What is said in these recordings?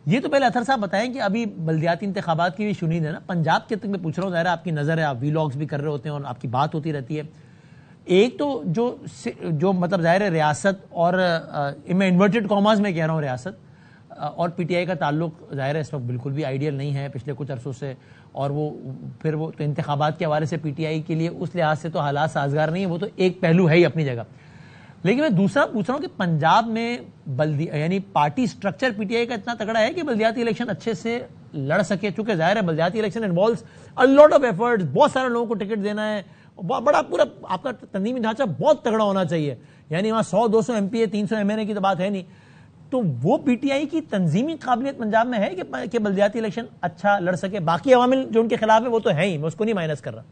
یہ تو پہلے اطہر صاحب بتائیں کہ ابھی بلدیاتی انتخابات کی بھی شنید ہے نا، پنجاب کے تک میں پوچھ رہا ہوں، ظاہر ہے آپ کی نظر ہے، آپ ویلاگز بھی کر رہے ہوتے ہیں اور آپ کی بات ہوتی رہتی ہے. ایک تو جو مطلب ظاہر ہے ریاست اور میں انورٹڈ کاماز میں کہہ رہا ہوں ریاست اور پی ٹی آئی کا تعلق ظاہر ہے اس وقت بالکل بھی آئیڈیل نہیں ہے پچھلے کچھ عرصوں سے، اور وہ پھر وہ تو انتخابات کے حوالے سے پی ٹی آئی کے لیے اس لحاظ سے تو حالات سازگار نہیں ہیں، وہ تو ایک پہلو ہے ہی اپنی جگہ. لیکن میں دوسرا پوچھ رہا ہوں کہ پنجاب میں یعنی party structure P T I کا اتنا تگڑا ہے کہ بلدیاتی الیکشن اچھے سے لڑ سکے؟ چونکہ ظاہر ہے بلدیاتی election involves a lot of efforts، بہت سارے لوگوں کو ٹکٹ دینا ہے، بڑا پورا آپ کا تنظیمی ڈھانچہ بہت تگڑا ہونا چاہیے، یعنی وہاں 100-200 ایم پی اے 300 ایم این اے کی تو بات ہے نہیں. تو وہ پی ٹی آئی کی تنظیمی قابلیت پنجاب میں ہے کہ بلدیاتی الیکشن اچھا لڑ سکے؟ باقی عوامل جو ان کے خلاف ہے وہ تو ہے ہی، میں اس کو نہیں مائنس کر رہا.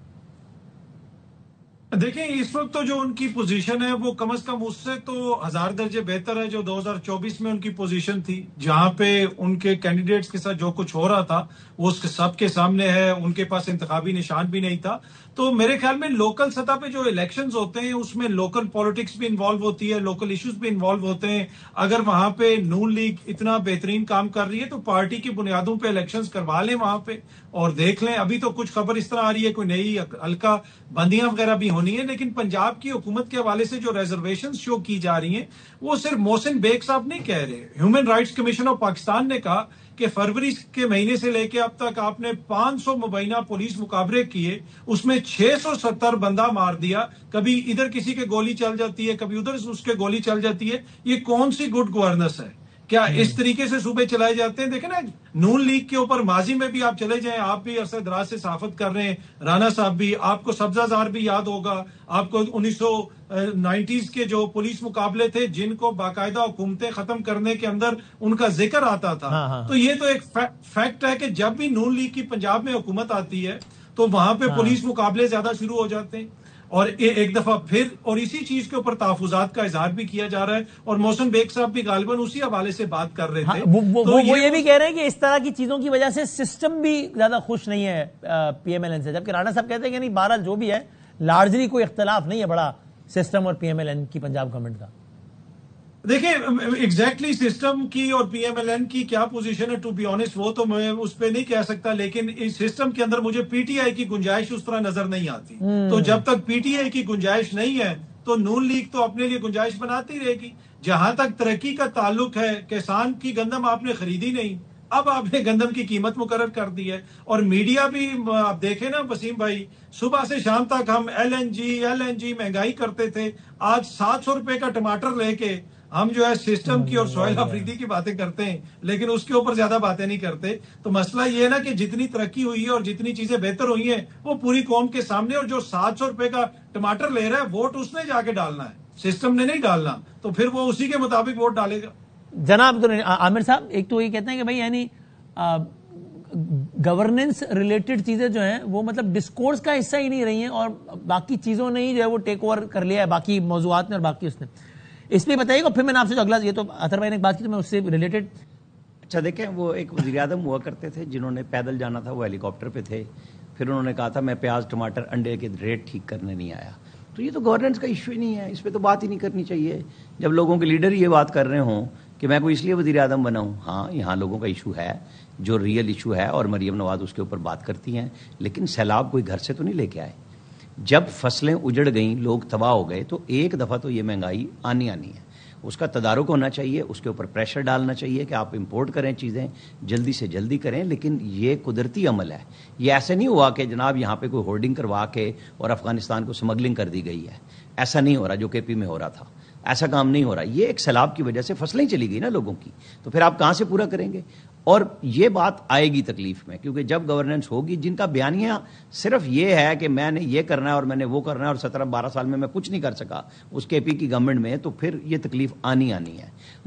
دیکھیں اس وقت تو جو ان کی پوزیشن ہے وہ کم از کم اس سے تو 1000 درجے بہتر ہے جو 2024 میں ان کی پوزیشن تھی، جہاں پہ ان کے کینڈیڈیٹس کے ساتھ جو کچھ ہو رہا تھا وہ اس کے سب کے سامنے ہے، ان کے پاس انتخابی نشان بھی نہیں تھا. تو میرے خیال میں لوکل سطح پہ جو الیکشنز ہوتے ہیں اس میں لوکل پالیٹکس بھی انوالو ہوتی ہے، لوکل ایشوز بھی انوالو ہوتے ہیں. اگر وہاں پہ نون لیگ اتنا بہترین کام کر رہی ہے تو پارٹی کی بنیادوں پہ الیکشنز کروا لیں وہاں پہ اور دیکھ لیں. ابھی تو کچھ خبر اس طرح آ رہی ہے کوئی نئی حلقہ بندیاں وغیرہ بھی ہونی ہے، لیکن پنجاب کی حکومت کے حوالے سے جو ریزرویشنز شو کی جا رہی ہیں وہ صرف محسن بیگ صاحب نہیں کہہ رہے. Human rights commission of Pakistan نے کہا کہ فروری کے مہینے سے لے کے اب تک آپ نے 500 مبینہ پولیس مقابلے کیے، اس میں 670 بندہ مار دیا، کبھی ادھر کسی کے گولی چل جاتی ہے، کبھی ادھر اس کے گولی چل جاتی ہے. یہ کون سی گڈ گورننس ہے؟ کیا اس طریقے سے صوبے چلائے جاتے ہیں؟ دیکھیں نا، نون لیگ کے اوپر ماضی میں بھی آپ چلے جائیں، آپ بھی عرصہ دراز سے صحافت کر رہے ہیں، رانا صاحب بھی، آپ کو سبزہ زار بھی یاد ہوگا، آپ کو 1990s کے جو پولیس مقابلے تھے جن کو باقاعدہ حکومتیں ختم کرنے کے اندر ان کا ذکر آتا تھا. تو یہ تو ایک فیکٹ ہے کہ جب بھی نون لیگ کی پنجاب میں حکومت آتی ہے تو وہاں پہ پولیس مقابلے زیادہ شروع ہو جاتے ہیں. اور ایک دفعہ پھر اور اسی چیز کے اوپر تحفظات کا اظہار بھی کیا جا رہا ہے، اور محسن بیگ صاحب بھی غالباً اسی حوالے سے بات کر رہے تھے. وہ یہ بھی کہہ رہے ہیں کہ اس طرح کی چیزوں کی وجہ سے سسٹم بھی زیادہ خوش نہیں ہے پی ایم ایل این سے، جبکہ رانا صاحب کہتے ہیں کہ نہیں، بہرحال جو بھی ہے لارجلی کوئی اختلاف نہیں ہے بڑا سسٹم اور پی ایم ایل این کی پنجاب گورنمنٹ کا. دیکھیں ایگزیکٹلی سسٹم کی اور پی ایم ایل این کی کیا پوزیشن ہے، ٹو بی آنےسٹ وہ تو میں اس پہ نہیں کہہ سکتا، لیکن اس سسٹم کے اندر مجھے پی ٹی آئی کی گنجائش اس طرح نظر نہیں آتی. تو جب تک پی ٹی آئی کی گنجائش نہیں ہے تو نون لیگ تو اپنے لیے گنجائش بناتی رہے گی. جہاں تک ترقی کا تعلق ہے، کسان کی گندم آپ نے خریدی نہیں، اب آپ نے گندم کی قیمت مقرر کر دی ہے. اور میڈیا بھی آپ دیکھیں نا وسیم بھائی، صبح سے شام تک ہم ایل این جی مہنگائی کرتے تھے، آج 700 روپے کا ٹماٹر لے کے ہم جو ہے سسٹم کی اور سوائل آفریدی کی باتیں کرتے ہیں، لیکن اس کے اوپر زیادہ باتیں نہیں کرتے. تو مسئلہ یہ ہے نا کہ جتنی ترقی ہوئی ہے اور جتنی چیزیں بہتر ہوئی ہیں وہ پوری قوم کے سامنے، اور جو 700 روپے کا ٹماٹر لے رہا ہے ووٹ اس نے جا کے ڈالنا ہے، سسٹم نے نہیں ڈالنا، تو پھر وہ اسی کے مطابق ووٹ ڈالے گا. جناب عامر صاحب، ایک تو یہ کہتے ہیں کہ بھائی یعنی گورننس ریلیٹڈ چیزیں جو ہیں وہ مطلب ڈسکورس کا حصہ ہی نہیں رہی ہیں، اور باقی چیزوں نے ہی جو ہے وہ ٹیک اوور کر لیا ہے، باقی موضوعات نے اور باقی اس نے. اس پہ بتائیے گا، پھر میں نے آپ سے جو اگلا، یہ تو اطہر بھائی نے ایک بات کی تو میں اس سے ریلیٹڈ. اچھا دیکھیں، وہ ایک وزیر اعظم ہوا کرتے تھے جنہوں نے پیدل جانا تھا، وہ ہیلی کاپٹر پہ تھے، پھر انہوں نے کہا تھا میں پیاز ٹماٹر انڈے کے ریٹ ٹھیک کرنے نہیں آیا. تو یہ تو گورننس کا ایشو ہی نہیں ہے، اس پہ تو بات ہی نہیں کرنی چاہیے. جب لوگوں کے لیڈر یہ بات کر رہے ہوں کہ میں کوئی اس لیے وزیر اعظم بنا ہوں، ہاں یہاں لوگوں کا ایشو ہے جو ریئل ایشو ہے، اور مریم نواز اس کے اوپر بات کرتی ہیں، لیکن سیلاب کوئی گھر سے تو نہیں لے کے آئے. جب فصلیں اجڑ گئیں، لوگ تباہ ہو گئے، تو ایک دفعہ تو یہ مہنگائی آنی ہے، اس کا تدارک ہونا چاہیے، اس کے اوپر پریشر ڈالنا چاہیے کہ آپ امپورٹ کریں چیزیں جلدی سے جلدی کریں. لیکن یہ قدرتی عمل ہے، یہ ایسے نہیں ہوا کہ جناب یہاں پہ کوئی ہورڈنگ کروا کے اور افغانستان کو سمگلنگ کر دی گئی ہے. ایسا نہیں ہو رہا جو کے پی میں ہو رہا تھا، ایسا کام نہیں ہو رہا. یہ ایک سیلاب کی وجہ سے فصلیں چلی گئی نا لوگوں کی، تو پھر آپ کہاں سے پورا کریں گے؟ اور یہ بات آئے گی تکلیف میں، کیونکہ جب گورننس ہوگی، جن کا بیانیہ صرف یہ ہے کہ میں نے یہ کرنا ہے اور میں نے وہ کرنا ہے اور 17-12 سال میں کچھ نہیں کر سکا اس کے پی کی گورنمنٹ میں، تو پھر یہ تکلیف آنی ہے.